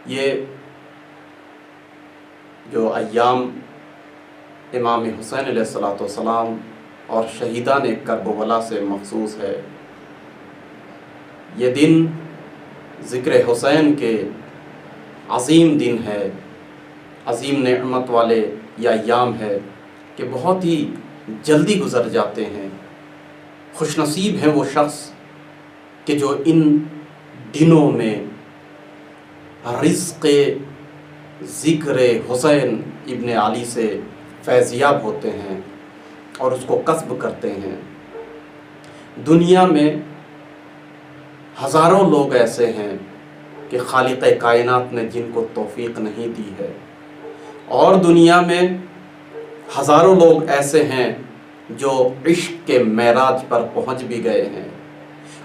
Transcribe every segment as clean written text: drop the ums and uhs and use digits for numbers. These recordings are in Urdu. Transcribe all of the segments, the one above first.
یہ جو ایام امام حسین علیہ الصلوۃ والسلام اور شہیدان کربلا سے مخصوص ہے، یہ دن ذکر حسین کے عظیم دن ہے، عظیم نعمت والے یہ ایام ہے کہ بہت ہی جلدی گزر جاتے ہیں۔ خوش نصیب ہیں وہ شخص کہ جو ان دنوں میں رزق ذکر حسین ابن علی سے فیضیاب ہوتے ہیں اور اس کو کسب کرتے ہیں۔ دنیا میں ہزاروں لوگ ایسے ہیں کہ خالق کائنات نے جن کو توفیق نہیں دی ہے، اور دنیا میں ہزاروں لوگ ایسے ہیں جو عشق کے معراج پر پہنچ بھی گئے ہیں،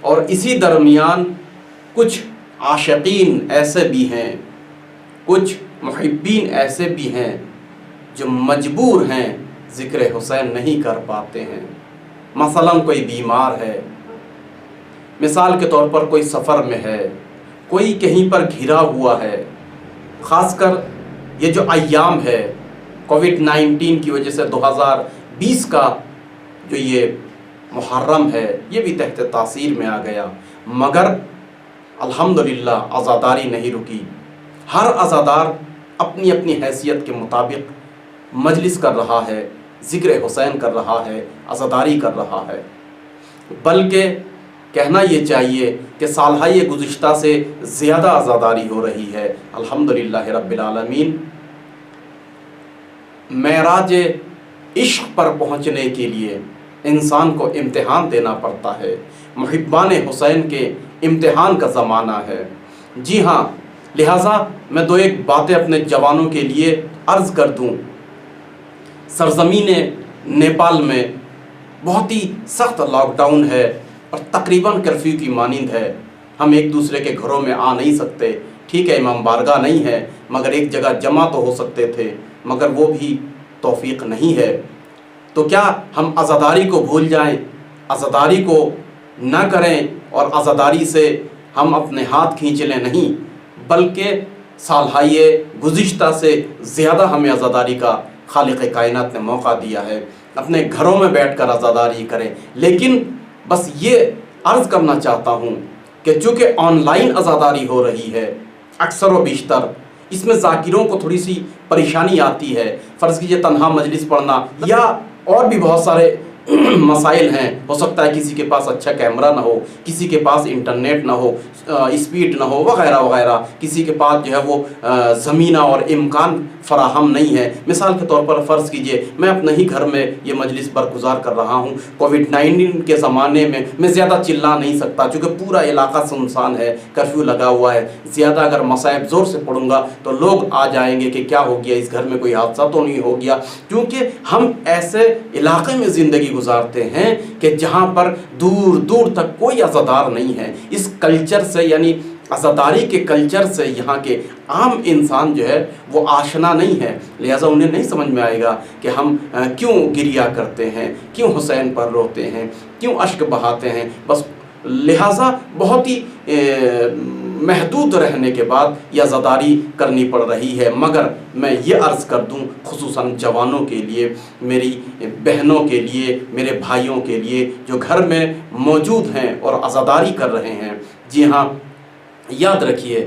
اور اسی درمیان کچھ عاشقین ایسے بھی ہیں، کچھ محبین ایسے بھی ہیں جو مجبور ہیں، ذکر حسین نہیں کر پاتے ہیں۔ مثلا کوئی بیمار ہے، مثال کے طور پر کوئی سفر میں ہے، کوئی کہیں پر گھرا ہوا ہے۔ خاص کر یہ جو ایام ہے کووڈ-19 کی وجہ سے 2020 کا جو یہ محرم ہے یہ بھی تحت تاثیر میں آ گیا، مگر الحمدللہ عزاداری نہیں رکی۔ ہر عزادار اپنی اپنی حیثیت کے مطابق مجلس کر رہا ہے، ذکر حسین کر رہا ہے، عزاداری کر رہا ہے۔ بلکہ کہنا یہ چاہیے کہ سالہ گزشتہ سے زیادہ عزاداری ہو رہی ہے، الحمدللہ رب العالمین۔ معراج عشق پر پہنچنے کے لیے انسان کو امتحان دینا پڑتا ہے۔ محبان حسین کے امتحان کا زمانہ ہے، جی ہاں۔ لہٰذا میں دو ایک باتیں اپنے جوانوں کے لیے عرض کر دوں۔ سرزمین نیپال میں بہت ہی سخت لاک ڈاؤن ہے اور تقریباً کرفیو کی مانند ہے۔ ہم ایک دوسرے کے گھروں میں آ نہیں سکتے، ٹھیک ہے امام بارگاہ نہیں ہے، مگر ایک جگہ جمع تو ہو سکتے تھے، مگر وہ بھی توفیق نہیں ہے۔ تو کیا ہم عزاداری کو بھول جائیں، عزاداری کو نہ کریں اور عزاداری سے ہم اپنے ہاتھ کھینچ لیں؟ نہیں، بلکہ سالہائے گزشتہ سے زیادہ ہمیں عزاداری کا خالق کائنات نے موقع دیا ہے۔ اپنے گھروں میں بیٹھ کر عزاداری کریں، لیکن بس یہ عرض کرنا چاہتا ہوں کہ چونکہ آن لائن عزاداری ہو رہی ہے، اکثر و بیشتر اس میں ذاکروں کو تھوڑی سی پریشانی آتی ہے۔ فرض کیجئے تنہا مجلس پڑھنا یا اور بھی بہت سارے مسائل ہیں، ہو سکتا ہے کسی کے پاس اچھا کیمرہ نہ ہو، کسی کے پاس انٹرنیٹ نہ ہو، اسپیڈ نہ ہو، وغیرہ وغیرہ، کسی کے پاس جو ہے وہ زمینہ اور امکان فراہم نہیں ہے۔ مثال کے طور پر فرض کیجئے میں اپنے ہی گھر میں یہ مجلس برگزار کر رہا ہوں۔ کووڈ-19 کے زمانے میں میں زیادہ چلا نہیں سکتا چونکہ پورا علاقہ سنسان ہے، کرفیو لگا ہوا ہے۔ زیادہ اگر مصائب زور سے پڑھوں گا تو لوگ آ جائیں گے کہ کیا ہو گیا، اس گھر میں کوئی حادثہ تو نہیں ہو گیا، کیونکہ ہم ایسے علاقے میں زندگی گزارتے ہیں کہ جہاں پر دور دور تک کوئی عزادار نہیں ہے۔ اس کلچر سے، یعنی عزاداری کے کلچر سے یہاں کے عام انسان جو ہے وہ آشنا نہیں ہے، لہٰذا انہیں نہیں سمجھ میں آئے گا کہ ہم کیوں گریہ کرتے ہیں، کیوں حسین پر روتے ہیں، کیوں اشک بہاتے ہیں۔ بس لہٰذا بہت ہی محدود رہنے کے بعد یہ عزاداری کرنی پڑ رہی ہے۔ مگر میں یہ عرض کر دوں خصوصاً جوانوں کے لیے، میری بہنوں کے لیے، میرے بھائیوں کے لیے جو گھر میں موجود ہیں اور عزاداری کر رہے ہیں، جی ہاں، یاد رکھیے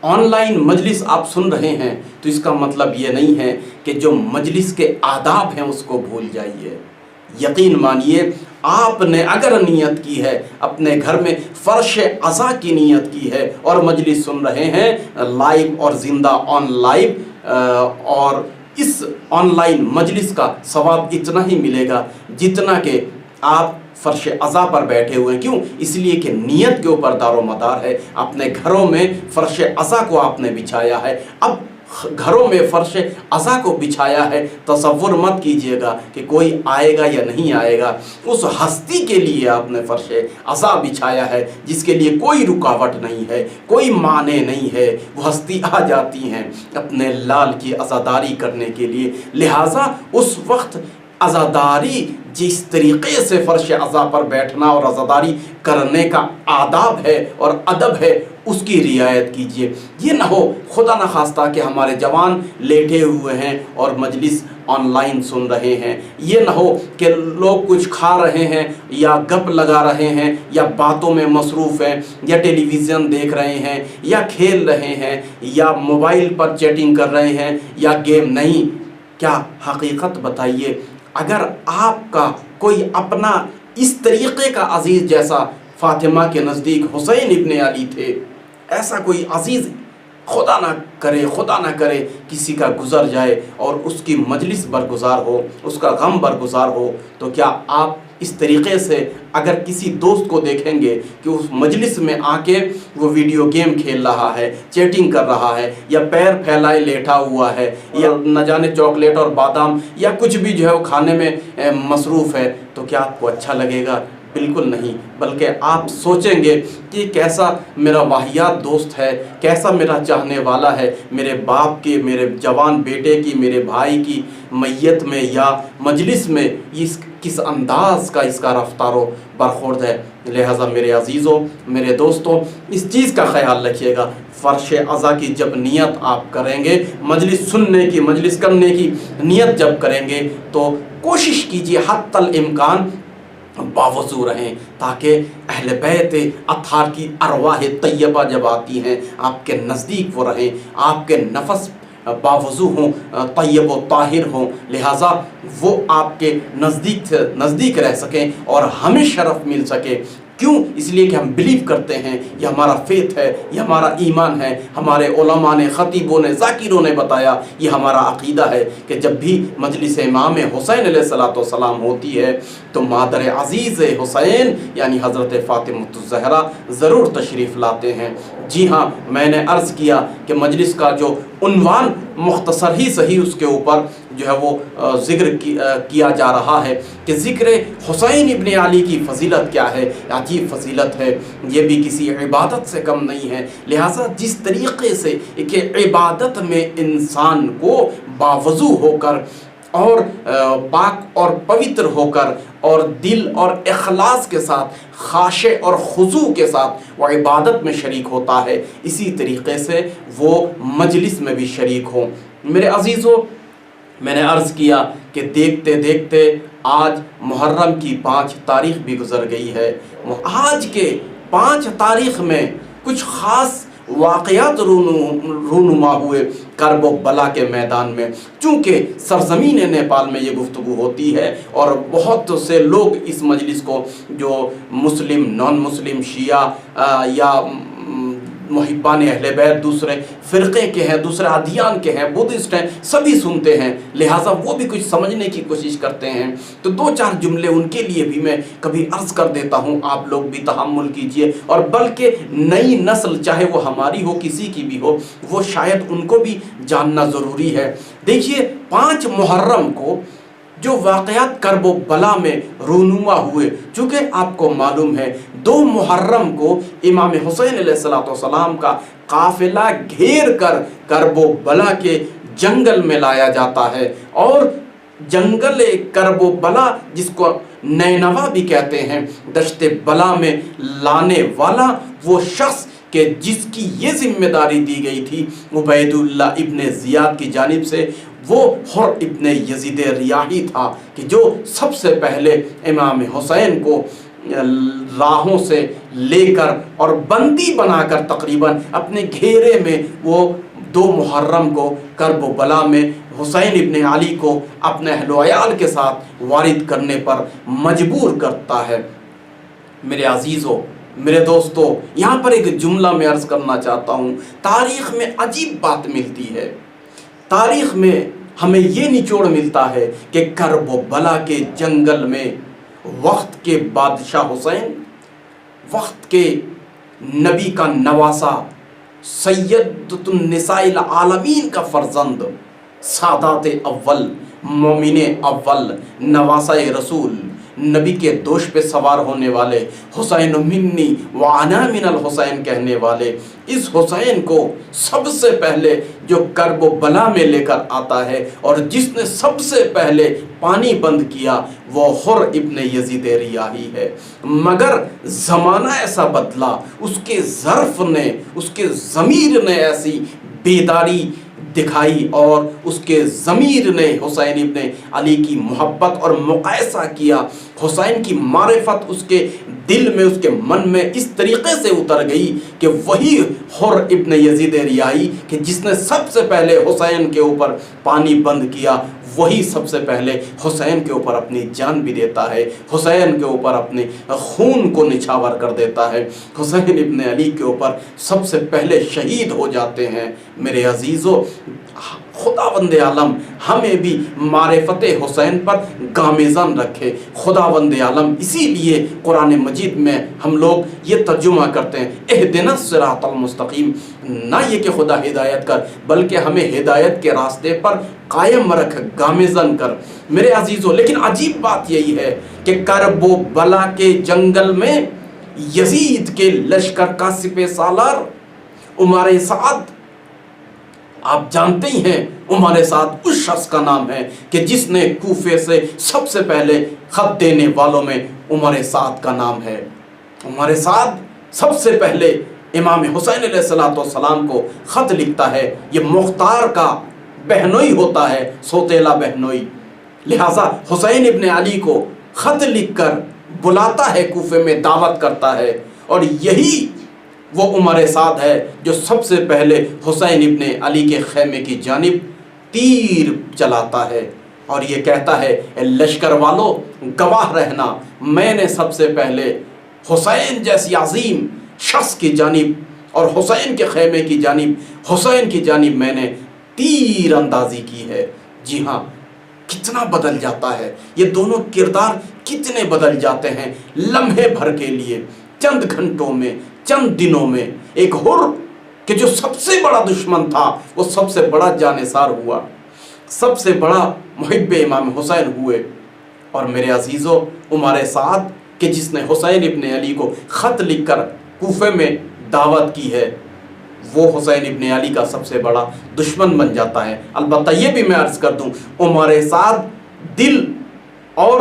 آن لائن مجلس آپ سن رہے ہیں تو اس کا مطلب یہ نہیں ہے کہ جو مجلس کے آداب ہیں اس کو بھول جائیے۔ یقین مانیے، آپ نے اگر نیت کی ہے، اپنے گھر میں فرش عزا کی نیت کی ہے اور مجلس سن رہے ہیں لائیو اور زندہ آن لائیو، اور اس آن لائن مجلس کا ثواب اتنا ہی ملے گا جتنا کہ آپ فرش عزا پر بیٹھے ہوئے ہیں۔ کیوں؟ اس لیے کہ نیت کے اوپر دار و مدار ہے۔ اپنے گھروں میں فرش عزا کو آپ نے بچھایا ہے، اب گھروں میں فرش عزا کو بچھایا ہے، تصور مت کیجئے گا کہ کوئی آئے گا یا نہیں آئے گا۔ اس ہستی کے لیے آپ نے فرش عزا بچھایا ہے جس کے لیے کوئی رکاوٹ نہیں ہے، کوئی معنی نہیں ہے، وہ ہستی آ جاتی ہیں اپنے لال کی عزاداری کرنے کے لیے۔ لہٰذا اس وقت عزاداری جس طریقے سے فرش عزا پر بیٹھنا اور عزاداری کرنے کا آداب ہے اور ادب ہے، اس کی رعایت کیجیے۔ یہ نہ ہو خدا نخواستہ کہ ہمارے جوان لیٹے ہوئے ہیں اور مجلس آن لائن سن رہے ہیں، یہ نہ ہو کہ لوگ کچھ کھا رہے ہیں یا گپ لگا رہے ہیں یا باتوں میں مصروف ہیں یا ٹیلی ویژن دیکھ رہے ہیں یا کھیل رہے ہیں یا موبائل پر چیٹنگ کر رہے ہیں یا گیم نہیں۔ کیا حقیقت بتائیے، اگر آپ کا کوئی اپنا اس طریقے کا عزیز جیسا فاطمہ کے نزدیک حسین ابن علی تھے، ایسا کوئی عزیز خدا نہ کرے کسی کا گزر جائے اور اس کی مجلس برگزار ہو، اس کا غم برگزار ہو، تو کیا آپ اس طریقے سے اگر کسی دوست کو دیکھیں گے کہ اس مجلس میں آ کے وہ ویڈیو گیم کھیل رہا ہے، چیٹنگ کر رہا ہے یا پیر پھیلائے لیٹا ہوا ہے یا نہ جانے چاکلیٹ اور بادام یا کچھ بھی جو ہے وہ کھانے میں مصروف ہے، تو کیا آپ کو اچھا لگے گا؟ بالکل نہیں، بلکہ آپ سوچیں گے کہ کیسا میرا واہیات دوست ہے، کیسا میرا چاہنے والا ہے، میرے باپ کے، میرے جوان بیٹے کی، میرے بھائی کی میت میں یا مجلس میں کس انداز کا اس کا رفتار و برخورد ہے۔ لہٰذا میرے عزیزوں، میرے دوستوں، اس چیز کا خیال رکھیے گا، فرش عزا کی جب نیت آپ کریں گے، مجلس سننے کی، مجلس کرنے کی نیت جب کریں گے، تو کوشش کیجیے حتی الامکان باوضو رہیں، تاکہ اہل بیت اطہار کی ارواح طیبہ جب آتی ہیں آپ کے نزدیک وہ رہیں، آپ کے نفس باوضو ہوں، طیب و طاہر ہوں، لہٰذا وہ آپ کے نزدیک رہ سکیں اور ہمیں شرف مل سکے۔ کیوں؟ اس لیے کہ ہم بلیو کرتے ہیں، یہ ہمارا فیتھ ہے، یہ ہمارا ایمان ہے، ہمارے علماء نے، خطیبوں نے، ذاکروں نے بتایا، یہ ہمارا عقیدہ ہے کہ جب بھی مجلس امام حسین علیہ السلام ہوتی ہے تو مادر عزیز حسین یعنی حضرت فاطمہ الزہرا ضرور تشریف لاتے ہیں۔ جی ہاں، میں نے عرض کیا کہ مجلس کا جو عنوان مختصر ہی صحیح اس کے اوپر جو ہے وہ ذکر کیا جا رہا ہے کہ ذکر حسین ابن علی کی فضیلت کیا ہے، عجیب فضیلت ہے، یہ بھی کسی عبادت سے کم نہیں ہے۔ لہٰذا جس طریقے سے کہ عبادت میں انسان کو باوضو ہو کر اور پاک اور پوتر ہو کر اور دل اور اخلاص کے ساتھ، خاشع اور خضوع کے ساتھ وہ عبادت میں شریک ہوتا ہے، اسی طریقے سے وہ مجلس میں بھی شریک ہوں۔ میرے عزیزوں، میں نے عرض کیا کہ دیکھتے دیکھتے آج محرم کی 5 تاریخ بھی گزر گئی ہے۔ آج کے 5 تاریخ میں کچھ خاص واقعات رونما ہوئے کرب و بلا کے میدان میں، چونکہ سرزمین نیپال میں یہ گفتگو ہوتی ہے اور بہت سے لوگ اس مجلس کو، جو مسلم، نان مسلم، شیعہ یا محبان اہل بیت دوسرے فرقے کے ہیں، دوسرے ادیان کے ہیں، بدھسٹ ہیں، سبھی سنتے ہیں، لہٰذا وہ بھی کچھ سمجھنے کی کوشش کرتے ہیں۔ تو 2-4 جملے ان کے لیے بھی میں کبھی عرض کر دیتا ہوں، آپ لوگ بھی تحمل کیجئے، اور بلکہ نئی نسل چاہے وہ ہماری ہو، کسی کی بھی ہو، وہ شاید ان کو بھی جاننا ضروری ہے۔ دیکھیے، 5 محرم کو جو واقعات کرب و بلا میں رونما ہوئے، چونکہ آپ کو معلوم ہے 2 محرم کو امام حسین علیہ السلام کا قافلہ گھیر کر کرب و بلا کے جنگل میں لایا جاتا ہے، اور جنگل کرب و بلا جس کو نینوا بھی کہتے ہیں، دشت بلا میں لانے والا وہ شخص کہ جس کی یہ ذمہ داری دی گئی تھی عبید اللہ ابن زیاد کی جانب سے، وہ حر ابن یزید ریاحی تھا کہ جو سب سے پہلے امام حسین کو راہوں سے لے کر اور بندی بنا کر تقریباً اپنے گھیرے میں وہ 2 محرم کو کرب و بلا میں حسین ابن علی کو اپنے اہل و عیال کے ساتھ وارد کرنے پر مجبور کرتا ہے۔ میرے عزیزوں، میرے دوستوں، یہاں پر ایک جملہ میں عرض کرنا چاہتا ہوں۔ تاریخ میں عجیب بات ملتی ہے، تاریخ میں ہمیں یہ نچوڑ ملتا ہے کہ کرب و بلا کے جنگل میں وقت کے بادشاہ حسین، وقت کے نبی کا نواسا، سیدۃ النساء العالمین کا فرزند، سادات اول، مومن اول، نواسہ رسول، نبی کے دوش پہ سوار ہونے والے، حسین منی وانا من الحسین کہنے والے، اس حسین کو سب سے پہلے جو کرب و بلا میں لے کر آتا ہے اور جس نے سب سے پہلے پانی بند کیا وہ حر ابن یزید ریاحی ہے۔ مگر زمانہ ایسا بدلا، اس کے ظرف نے، اس کے ضمیر نے ایسی بیداری دکھائی اور اس کے ضمیر نے حسین ابن علی کی محبت اور مقایسہ کیا، حسین کی معرفت اس کے دل میں، اس کے من میں اس طریقے سے اتر گئی کہ وہی حر ابن یزید ریاحی کہ جس نے سب سے پہلے حسین کے اوپر پانی بند کیا، وہی سب سے پہلے حسین کے اوپر اپنی جان بھی دیتا ہے، حسین کے اوپر اپنے خون کو نچھاور کر دیتا ہے، حسین ابن علی کے اوپر سب سے پہلے شہید ہو جاتے ہیں۔ میرے عزیزو، خداوند عالم ہمیں بھی معرفت حسین پر گامزن رکھے۔ خداوند عالم اسی لیے قرآن مجید میں ہم لوگ یہ ترجمہ کرتے ہیں اہدنا الصراط المستقیم، نہ یہ کہ خدا ہدایت کر، بلکہ ہمیں ہدایت کے راستے پر قائم رکھ، گامزن کر۔ میرے عزیزو، لیکن عجیب بات یہی ہے کہ کرب و بلا کے جنگل میں یزید کے لشکر کا سپہ سالار عمر سعد، آپ جانتے ہی ہیں عمر سعد اس شخص کا نام ہے کہ جس نے کوفے سے سب سے پہلے خط دینے والوں میں عمر سعد کا نام ہے۔ عمر سعد سب سے پہلے امام حسین علیہ السلام کو خط لکھتا ہے، یہ مختار کا بہنوئی ہوتا ہے، سوتیلا بہنوئی، لہٰذا حسین ابن علی کو خط لکھ کر بلاتا ہے، کوفے میں دعوت کرتا ہے، اور یہی وہ عمر سعد ہے جو سب سے پہلے حسین ابن علی کے خیمے کی جانب تیر چلاتا ہے اور یہ کہتا ہے اے لشکر والو گواہ رہنا، میں نے سب سے پہلے حسین جیسی عظیم شخص کی جانب اور حسین کے خیمے کی جانب، حسین کی جانب میں نے تیر اندازی کی ہے۔ جی ہاں، کتنا بدل جاتا ہے یہ دونوں کردار، کتنے بدل جاتے ہیں لمحے بھر کے لیے، چند گھنٹوں میں، چند دنوں میں۔ ایک حر کہ جو سب سے بڑا دشمن تھا وہ سب سے بڑا جانثار ہوا، سب سے بڑا محب امام حسین ہوئے۔ اور میرے عزیزو، عمر سعد کہ جس نے حسین ابن علی کو خط لکھ کر کوفے میں دعوت کی ہے، وہ حسین ابن علی کا سب سے بڑا دشمن بن جاتا ہے۔ البتہ یہ بھی میں عرض کر دوں، عمر سعد دل اور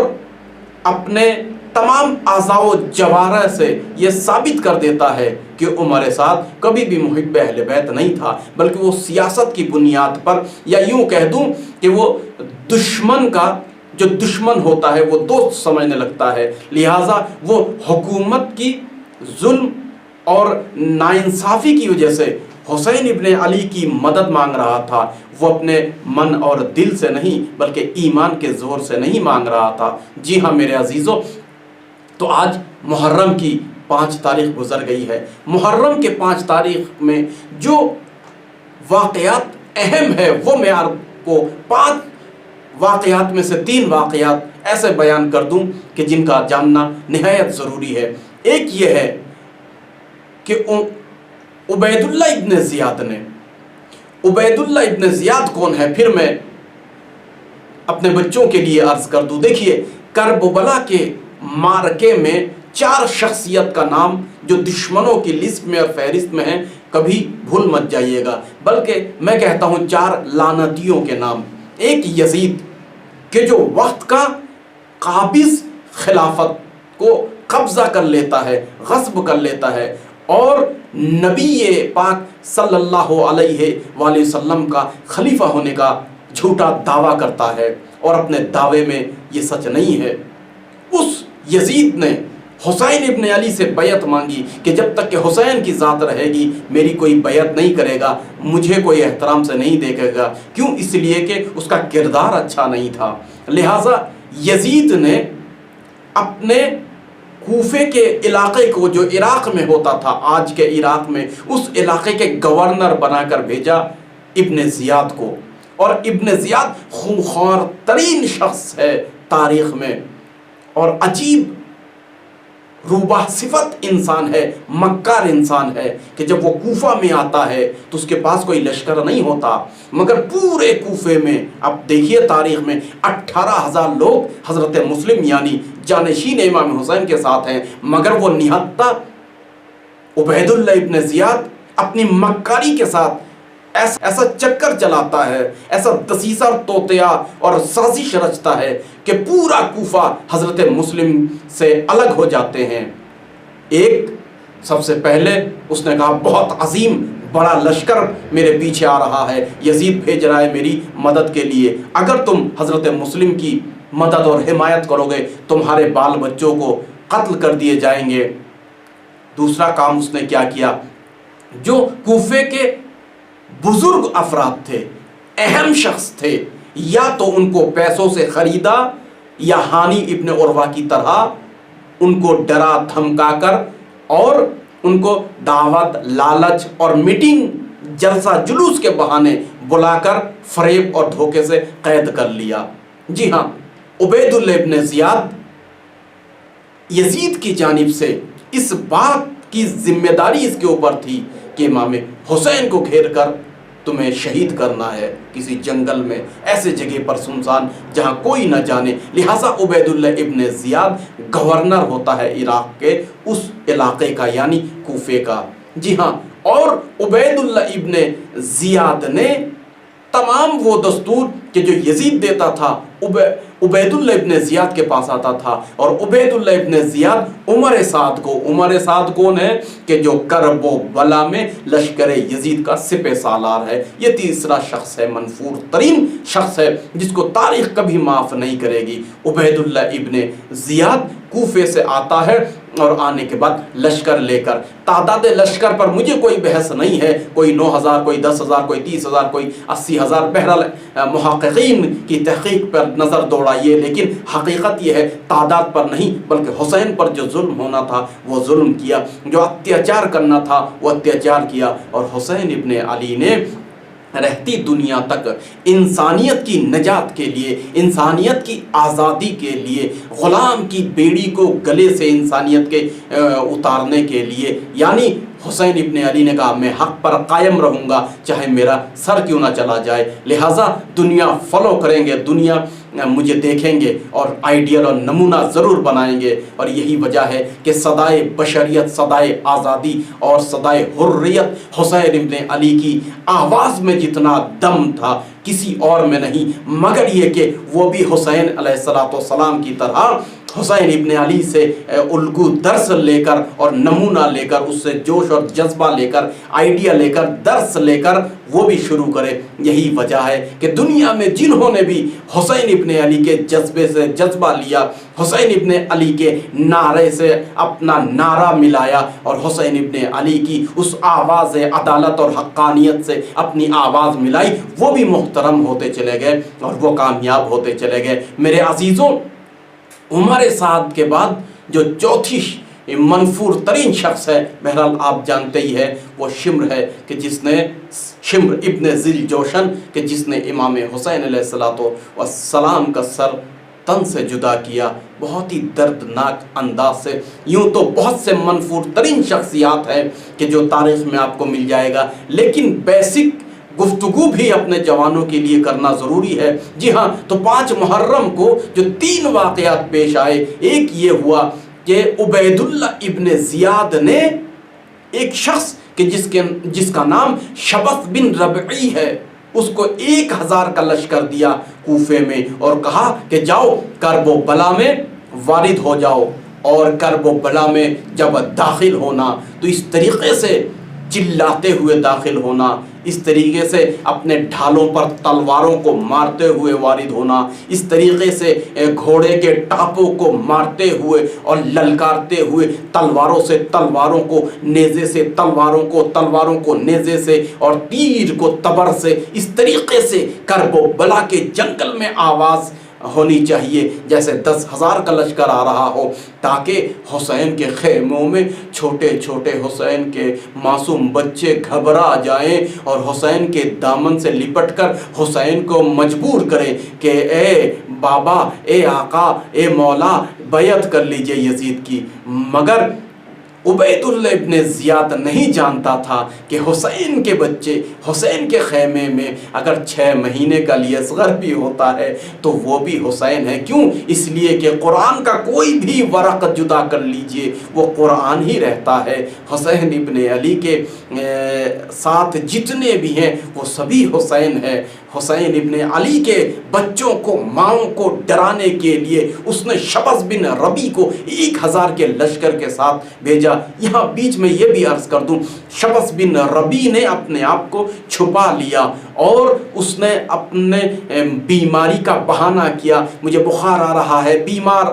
اپنے تمام اعضاء و جوارح سے یہ ثابت کر دیتا ہے کہ عمر سعد کبھی بھی محب اہل بیت نہیں تھا، بلکہ وہ سیاست کی بنیاد پر، یا یوں کہہ دوں کہ وہ دشمن کا جو دشمن ہوتا ہے وہ دوست سمجھنے لگتا ہے، لہٰذا وہ حکومت کی ظلم اور ناانصافی کی وجہ سے حسین ابن علی کی مدد مانگ رہا تھا۔ وہ اپنے من اور دل سے نہیں بلکہ ایمان کے زور سے نہیں مانگ رہا تھا۔ جی ہاں میرے عزیزو، تو آج محرم کی 5 تاریخ گزر گئی ہے۔ محرم کے 5 تاریخ میں جو واقعات اہم ہے وہ میں آپ کو 5 واقعات میں سے 3 واقعات ایسے بیان کر دوں کہ جن کا جاننا نہایت ضروری ہے۔ ایک یہ ہے کہ عبید اللہ ابن زیاد نے، عبید اللہ ابن زیاد کون ہے، پھر میں اپنے بچوں کے لیے عرض کر دوں۔ دیکھیے، کربلا کے مارکے میں 4 شخصیت کا نام جو دشمنوں کی لسٹ میں اور فہرست میں ہیں، کبھی بھول مت جائیے گا، بلکہ میں کہتا ہوں 4 لعنتیوں کے نام۔ ایک یزید کہ جو وقت کا قابض خلافت کو قبضہ کر لیتا ہے، غصب کر لیتا ہے، اور نبی پاک صلی اللہ علیہ وآلہ وسلم کا خلیفہ ہونے کا جھوٹا دعویٰ کرتا ہے اور اپنے دعوے میں یہ سچ نہیں ہے۔ اس یزید نے حسین ابن علی سے بیعت مانگی کہ جب تک کہ حسین کی ذات رہے گی میری کوئی بیعت نہیں کرے گا، مجھے کوئی احترام سے نہیں دیکھے گا۔ کیوں؟ اس لیے کہ اس کا کردار اچھا نہیں تھا۔ لہٰذا یزید نے اپنے کوفے کے علاقے کو جو عراق میں ہوتا تھا، آج کے عراق میں، اس علاقے کے گورنر بنا کر بھیجا ابن زیاد کو، اور ابن زیاد خونخوار ترین شخص ہے تاریخ میں، اور عجیب روبہ صفت انسان ہے، مکار انسان ہے کہ جب وہ کوفہ میں آتا ہے تو اس کے پاس کوئی لشکر نہیں ہوتا، مگر پورے کوفے میں اب دیکھیے تاریخ میں 18,000 لوگ حضرت مسلم یعنی جانشین امام حسین کے ساتھ ہیں، مگر وہ نہتہ عبید اللہ ابن زیاد اپنی مکاری کے ساتھ ایسا چکر چلاتا ہے، ایسا دسیسہ توطیہ اور سازش رچتا ہے کہ پورا کوفہ حضرت مسلم سے الگ ہو جاتے ہیں۔ ایک سب سے پہلے اس نے کہا بہت عظیم بڑا لشکر میرے پیچھے آ رہا ہے، یزید بھیج رہا ہے میری مدد کے لیے، اگر تم حضرت مسلم کی مدد اور حمایت کرو گے تمہارے بال بچوں کو قتل کر دیے جائیں گے۔ دوسرا کام اس نے کیا کیا، جو کوفے کے بزرگ افراد تھے، اہم شخص تھے، یا تو ان کو پیسوں سے خریدا یا ہانی ابن عروہ کی طرح ان کو ڈرا دھمکا کر اور ان کو دعوت، لالچ اور میٹنگ، جلسہ جلوس کے بہانے بلا کر فریب اور دھوکے سے قید کر لیا۔ جی ہاں، عبید اللہ ابن زیاد یزید کی جانب سے اس بات کی ذمہ داری اس کے اوپر تھی کہ امام حسین کو گھیر کر تمہیں شہید کرنا ہے کسی جنگل میں، ایسے جگہ پر سنسان جہاں کوئی نہ جانے، لہٰذا عبید اللہ ابن زیاد گورنر ہوتا ہے عراق کے اس علاقے کا یعنی کوفے کا۔ جی ہاں، اور عبید اللہ ابن زیاد نے تمام وہ دستور کہ جو یزید دیتا تھا عبید اللہ ابن زیاد کے پاس آتا تھا، اور عبید اللہ ابن زیاد عمر سعد کو، عمر سعد کون ہے کہ جو کرب و بلا میں لشکر یزید کا سپہ سالار ہے، یہ تیسرا شخص ہے، منفور ترین شخص ہے جس کو تاریخ کبھی معاف نہیں کرے گی۔ عبید اللہ ابن زیاد کوفے سے آتا ہے اور آنے کے بعد لشکر لے کر، تعداد لشکر پر مجھے کوئی بحث نہیں ہے، کوئی 9,000 کوئی 10,000 کوئی 30,000 کوئی 80,000، بہرحال محققین کی تحقیق پر نظر دوڑائیے، لیکن حقیقت یہ ہے تعداد پر نہیں بلکہ حسین پر جو ظلم ہونا تھا وہ ظلم کیا، جو اتیاچار کرنا تھا وہ اتیاچار کیا، اور حسین ابن علی نے رہتی دنیا تک انسانیت کی نجات کے لیے، انسانیت کی آزادی کے لیے، غلام کی بیڑی کو گلے سے انسانیت کے اتارنے کے لیے، یعنی حسین ابن علی نے کہا میں حق پر قائم رہوں گا چاہے میرا سر کیوں نہ چلا جائے، لہٰذا دنیا فالو کریں گے، دنیا مجھے دیکھیں گے اور آئیڈیل اور نمونہ ضرور بنائیں گے، اور یہی وجہ ہے کہ صدائے بشریت، صدائے آزادی اور صدائے حریت حسین ابن علی کی آواز میں جتنا دم تھا کسی اور میں نہیں، مگر یہ کہ وہ بھی حسین علیہ السلام کی طرح حسین ابن علی سے الگو درس لے کر اور نمونہ لے کر، اس سے جوش اور جذبہ لے کر، آئیڈیا لے کر، درس لے کر وہ بھی شروع کرے۔ یہی وجہ ہے کہ دنیا میں جنہوں نے بھی حسین ابن علی کے جذبے سے جذبہ لیا، حسین ابن علی کے نعرے سے اپنا نعرہ ملایا اور حسین ابن علی کی اس آواز عدالت اور حقانیت سے اپنی آواز ملائی، وہ بھی محترم ہوتے چلے گئے اور وہ کامیاب ہوتے چلے گئے۔ میرے عزیزوں، عمر سعد کے بعد جو چوتھی منفور ترین شخص ہے، بہرحال آپ جانتے ہی ہے، وہ شمر ہے کہ جس نے شمر ابن ذیل جوشن کہ جس نے امام حسین علیہ السلام کا سر تن سے جدا کیا، بہت ہی دردناک انداز سے۔ یوں تو بہت سے منفور ترین شخصیات ہیں کہ جو تاریخ میں آپ کو مل جائے گا، لیکن بیسک گفتگو بھی اپنے جوانوں کے لیے کرنا ضروری ہے۔ جی ہاں، تو 5 محرم کو جو 3 واقعات پیش آئے، ایک یہ ہوا کہ عبید اللہ ابن زیاد نے ایک شخص کہ جس کا نام شبث بن ربعی ہے، اس کو 1,000 کا لشکر دیا کوفے میں اور کہا کہ جاؤ کرب و بلا میں وارد ہو جاؤ، اور کرب و بلا میں جب داخل ہونا تو اس طریقے سے چلاتے ہوئے داخل ہونا، اس طریقے سے اپنے ڈھالوں پر تلواروں کو مارتے ہوئے وارد ہونا، اس طریقے سے گھوڑے کے ٹاپوں کو مارتے ہوئے اور للکارتے ہوئے تلواروں سے تلواروں کو، نیزے سے تلواروں کو، تلواروں کو نیزے سے اور تیر کو تبر سے، اس طریقے سے کرب و بلا کے جنگل میں آواز ہونی چاہیے جیسے 10,000 کا لشکر آ رہا ہو، تاکہ حسین کے خیموں میں چھوٹے چھوٹے حسین کے معصوم بچے گھبرا جائیں اور حسین کے دامن سے لپٹ کر حسین کو مجبور کریں کہ اے بابا، اے آقا، اے مولا، بیعت کر لیجئے یزید کی۔ مگر عبید اللہ ابن زیاد نہیں جانتا تھا کہ حسین کے بچے، حسین کے خیمے میں اگر 6 مہینے کا اصغر بھی ہوتا ہے تو وہ بھی حسین ہے۔ کیوں؟ اس لیے کہ قرآن کا کوئی بھی ورق جدا کر لیجئے وہ قرآن ہی رہتا ہے۔ حسین ابن علی کے ساتھ جتنے بھی ہیں وہ سبھی حسین ہیں۔ حسین ابن علی کے بچوں کو، ماؤں کو ڈرانے کے لیے اس نے شبس بن ربی کو 1000 کے لشکر کے ساتھ بھیجا۔ یہاں بیچ میں یہ بھی عرض کر دوں، شبس بن ربی نے اپنے آپ کو چھپا لیا اور اس نے اپنے بیماری کا بہانہ کیا، مجھے بخار آ رہا ہے، بیمار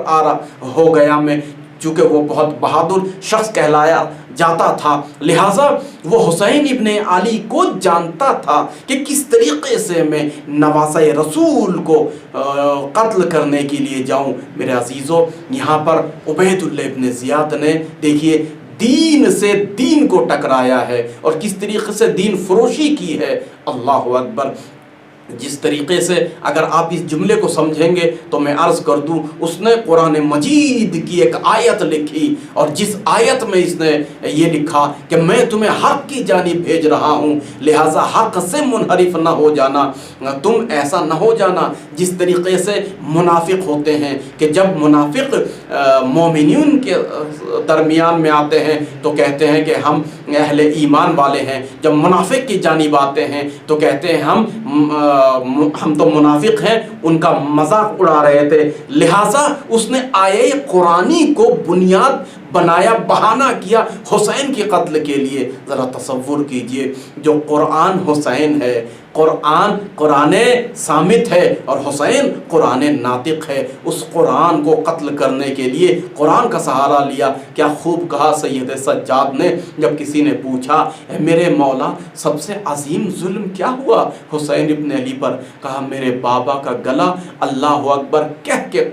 ہو گیا میں، چونکہ وہ بہت بہادر شخص کہلایا جاتا تھا، لہٰذا وہ حسین ابن علی کو جانتا تھا کہ کس طریقے سے میں نواسہ رسول کو قتل کرنے کے لیے جاؤں۔ میرے عزیزو، یہاں پر عبید اللہ ابن زیاد نے دیکھیے دین سے دین کو ٹکرایا ہے اور کس طریقے سے دین فروشی کی ہے۔ اللہ اکبر! جس طریقے سے اگر آپ اس جملے کو سمجھیں گے تو میں عرض کر دوں، اس نے قرآن مجید کی ایک آیت لکھی اور جس آیت میں اس نے یہ لکھا کہ میں تمہیں حق کی جانب بھیج رہا ہوں، لہٰذا حق سے منحرف نہ ہو جانا، تم ایسا نہ ہو جانا جس طریقے سے منافق ہوتے ہیں کہ جب منافق مومنین کے درمیان میں آتے ہیں تو کہتے ہیں کہ ہم اہل ایمان والے ہیں، جب منافق کی جانب آتے ہیں تو کہتے ہیں ہم تو منافق ہیں، ان کا مذاق اڑا رہے تھے۔ لہٰذا اس نے آیہ قرآنی کو بنیاد بنایا، بہانہ کیا حسین کے قتل کے لیے۔ ذرا تصور کیجئے، جو قرآن حسین ہے، قرآن صامت ہے اور حسین قرآن ناطق ہے، اس قرآن کو قتل کرنے کے لیے قرآن کا سہارا لیا۔ کیا خوب کہا سید سجاد نے جب کسی نے پوچھا اے میرے مولا سب سے عظیم ظلم کیا ہوا حسین ابن علی پر؟ کہا میرے بابا کا گلا اللہ اکبر کہہ کے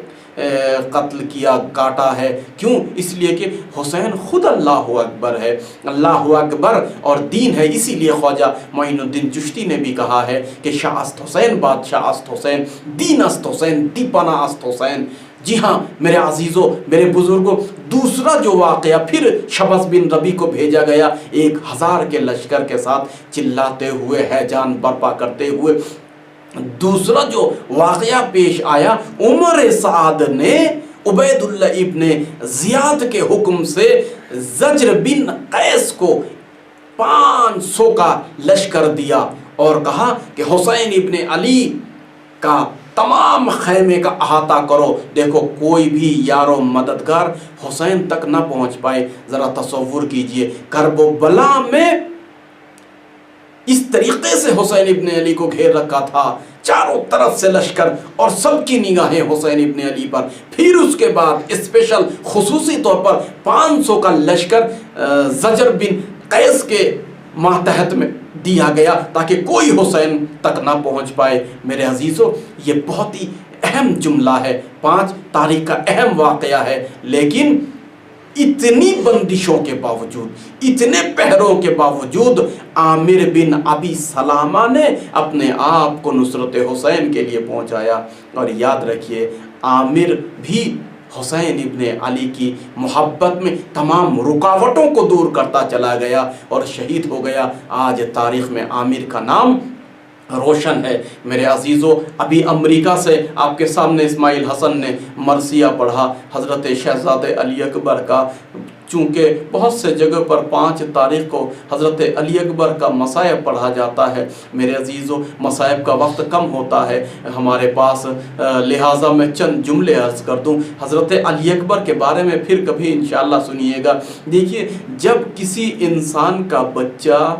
قتل کیا، کاٹا ہے۔ کیوں؟ اس لیے کہ حسین خود اللہ اکبر ہے، اللہ اکبر اور دین ہے۔ اسی لیے خواجہ معین الدین چشتی نے بھی کہا ہے کہ شاہ است حسین بادشاہ است حسین، دین است حسین دیپنا است حسین۔ جی ہاں میرے عزیزوں، میرے بزرگوں، دوسرا جو واقعہ پھر شبس بن ربی کو بھیجا گیا 1000 کے لشکر کے ساتھ چلاتے ہوئے، ہیجان برپا کرتے ہوئے، دوسرا جو واقعہ پیش آیا، عمر سعد نے عبید اللہ ابن زیاد کے حکم سے زجر بن قیس کو 500 کا لشکر دیا اور کہا کہ حسین ابن علی کا تمام خیمے کا احاطہ کرو۔ دیکھو کوئی بھی یار و مددگار حسین تک نہ پہنچ پائے۔ ذرا تصور کیجئے، کرب و بلا میں اس طریقے سے حسین ابن علی کو گھیر رکھا تھا، چاروں طرف سے لشکر اور سب کی نگاہیں حسین ابن علی پر۔ پھر اس کے بعد اسپیشل خصوصی طور پر 500 کا لشکر زجر بن قیس کے ماتحت میں دیا گیا تاکہ کوئی حسین تک نہ پہنچ پائے۔ میرے عزیزوں، یہ بہت ہی اہم جملہ ہے، 5 تاریخ کا اہم واقعہ ہے، لیکن اتنی بندشوں کے باوجود، اتنے پہروں کے باوجود عامر بن ابی سلامہ نے اپنے آپ کو نصرت حسین کے لیے پہنچایا۔ اور یاد رکھیے، عامر بھی حسین ابن علی کی محبت میں تمام رکاوٹوں کو دور کرتا چلا گیا اور شہید ہو گیا۔ آج تاریخ میں عامر کا نام روشن ہے۔ میرے عزیزو، ابھی امریکہ سے آپ کے سامنے اسماعیل حسن نے مرثیہ پڑھا حضرت شہزادہ علی اکبر کا، چونکہ بہت سے جگہ پر 5 تاریخ کو حضرت علی اکبر کا مصائب پڑھا جاتا ہے۔ میرے عزیزو، مصائب کا وقت کم ہوتا ہے ہمارے پاس، لہٰذا میں چند جملے عرض کر دوں حضرت علی اکبر کے بارے میں، پھر کبھی انشاءاللہ سنیے گا۔ دیکھیے، جب کسی انسان کا بچہ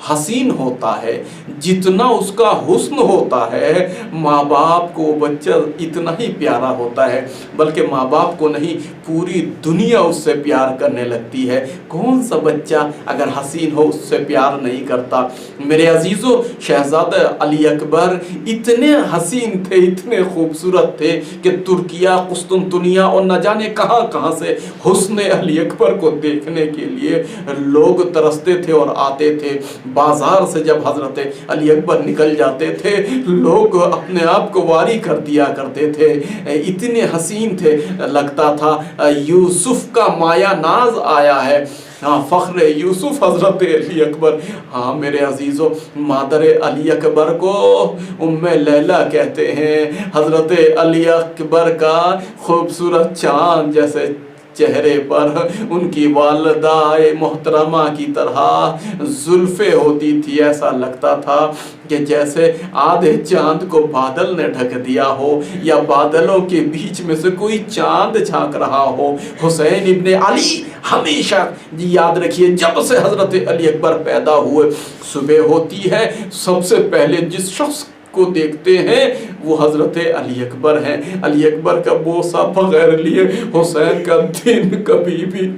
حسین ہوتا ہے، جتنا اس کا حسن ہوتا ہے، ماں باپ کو بچہ اتنا ہی پیارا ہوتا ہے، بلکہ ماں باپ کو نہیں پوری دنیا اس سے پیار کرنے لگتی ہے۔ کون سا بچہ اگر حسین ہو اس سے پیار نہیں کرتا؟ میرے عزیزو، شہزادہ علی اکبر اتنے حسین تھے، اتنے خوبصورت تھے کہ ترکیہ، قسطنطنیہ اور نہ جانے کہاں کہاں سے حسن علی اکبر کو دیکھنے کے لیے لوگ ترستے تھے اور آتے تھے۔ بازار سے جب حضرت علی اکبر نکل جاتے تھے، لوگ اپنے آپ کو واری کر دیا کرتے تھے، اتنے حسین تھے، لگتا تھا یوسف کا مایا ناز آیا ہے۔ ہاں، فخر یوسف حضرت علی اکبر۔ ہاں میرے عزیزو، مادر علی اکبر کو ام لیلہ کہتے ہیں۔ حضرت علی اکبر کا خوبصورت چاند جیسے چہرے پر ان کی والدہ محترمہ کی طرح زلفیں ہوتی تھی، ایسا لگتا تھا کہ جیسے آدھے چاند کو بادل نے ڈھک دیا ہو یا بادلوں کے بیچ میں سے کوئی چاند جھانک رہا ہو۔ حسین ابن علی ہمیشہ یاد رکھیے، جب سے حضرت علی اکبر پیدا ہوئے، صبح ہوتی ہے سب سے پہلے جس شخص کو دیکھتے ہیں وہ حضرت علی اکبر ہیں۔ علی اکبر کا بوسہ بغیر لیے حسین کا دن کبھی بھی،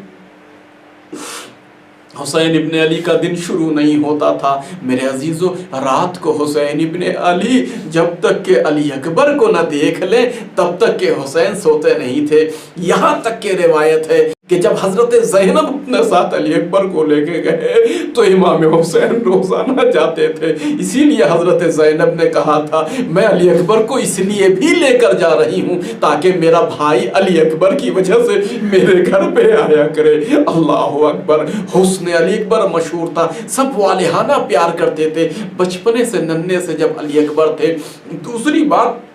حسین ابن علی کا دن شروع نہیں ہوتا تھا۔ میرے عزیزو، رات کو حسین ابن علی جب تک کہ علی اکبر کو نہ دیکھ لیں تب تک کہ حسین سوتے نہیں تھے۔ یہاں تک کہ روایت ہے کہ جب حضرت زینب اپنے ساتھ علی اکبر کو لے کے گئے تو امام حسین روزانہ جاتے تھے۔ اسی لیے حضرت زینب نے کہا تھا، میں علی اکبر کو اس لیے بھی لے کر جا رہی ہوں تاکہ میرا بھائی علی اکبر کی وجہ سے میرے گھر پہ آیا کرے۔ اللہ اکبر! حسن علی اکبر مشہور تھا، سب والہانہ پیار کرتے تھے بچپنے سے، ننھے سے جب علی اکبر تھے۔ دوسری بات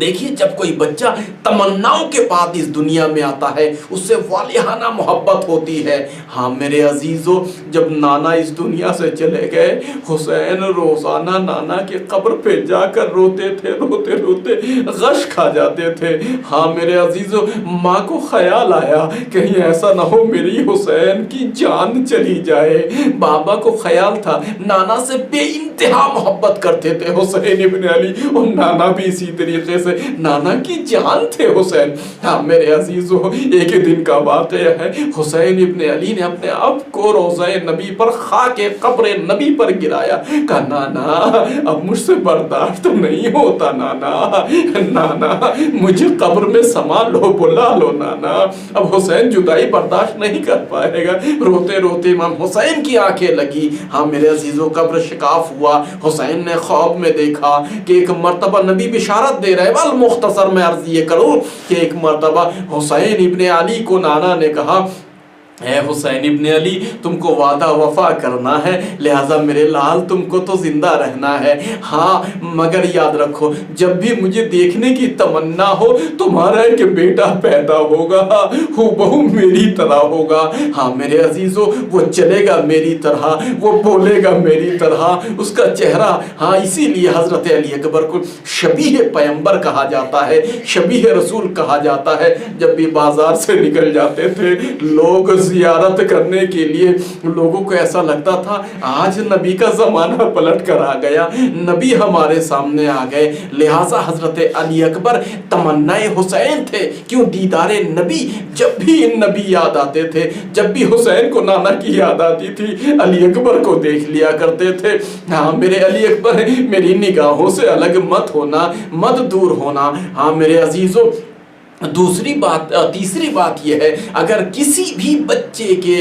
دیکھیے، جب کوئی بچہ تمناؤں کے بعد اس دنیا میں آتا ہے اس سے والہانہ محبت ہوتی ہے۔ ہاں میرے عزیزو، جب نانا اس دنیا سے چلے گئے، حسین روزانہ نانا کے قبر پہ جا کر روتے تھے، روتے روتے غش کھا جاتے تھے۔ ہاں میرے عزیزو، ماں کو خیال آیا کہیں ایسا نہ ہو میری حسین کی جان چلی جائے۔ بابا کو خیال تھا، نانا سے بے انتہا محبت کرتے تھے حسین ابن علی، اور نانا بھی اسی طریقے سے نانا کی جان تھے حسین۔ ہاں میرے عزیزو، ایک دن کا واقعہ ہے، حسین ابن علی نے اپنے اب کو روضہ نبی پر، خاک قبر نبی پر گرایا، کہا نانا اب مجھ سے برداشت نہیں ہوتا، نانا مجھے قبر میں سما لو، بلا لو نانا۔ اب حسین جدائی برداشت نہیں کر پائے گا، روتے روتے امام حسین کی آنکھیں لگی۔ ہاں میرے عزیزو، قبر شکاف ہوا، حسین نے خواب میں دیکھا کہ ایک مرتبہ نبی بشارت دے رہے، مختصر میں عرض یہ کروں کہ ایک مرتبہ حسین ابن علی کو نانا نے کہا، اے حسین ابن علی، تم کو وعدہ وفا کرنا ہے، لہٰذا میرے لال تم کو تو زندہ رہنا ہے، ہاں مگر یاد رکھو جب بھی مجھے دیکھنے کی تمنا ہو تمہارا ایک بیٹا پیدا ہوگا، ہو بہو میری طرح ہوگا۔ ہاں میرے عزیزو، وہ چلے گا میری طرح، وہ بولے گا میری طرح، اس کا چہرہ، ہاں اسی لیے حضرت علی اکبر کو شبیہ پیغمبر کہا جاتا ہے، شبیہ رسول کہا جاتا ہے۔ جب بھی بازار سے نکل جاتے تھے لوگ زیارت کرنے کے لیے، لوگوں کو ایسا لگتا تھا آج نبی کا زمانہ پلٹ کر آ گیا، نبی ہمارے سامنے آ گئے۔ لہٰذا حضرت علی اکبر تمنا حسین تھے، کیوں دیدار نبی، جب بھی نبی یاد آتے تھے، جب بھی حسین کو نانا کی یاد آتی تھی، علی اکبر کو دیکھ لیا کرتے تھے۔ ہاں میرے علی اکبر، میری نگاہوں سے الگ مت ہونا، مت دور ہونا۔ ہاں میرے عزیزو، تیسری بات یہ ہے، اگر کسی بھی بچے کے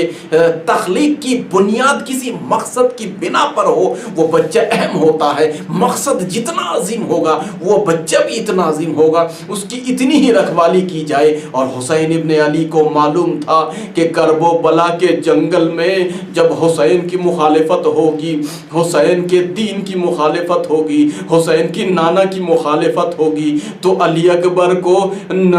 تخلیق کی بنیاد کسی مقصد کی بنا پر ہو، وہ بچہ اہم ہوتا ہے۔ مقصد جتنا عظیم ہوگا وہ بچہ بھی اتنا عظیم ہوگا، اس کی اتنی ہی رکھوالی کی جائے۔ اور حسین ابن علی کو معلوم تھا کہ کرب و بلا کے جنگل میں جب حسین کی مخالفت ہوگی، حسین کے دین کی مخالفت ہوگی، حسین کی نانا کی مخالفت ہوگی، تو علی اکبر کو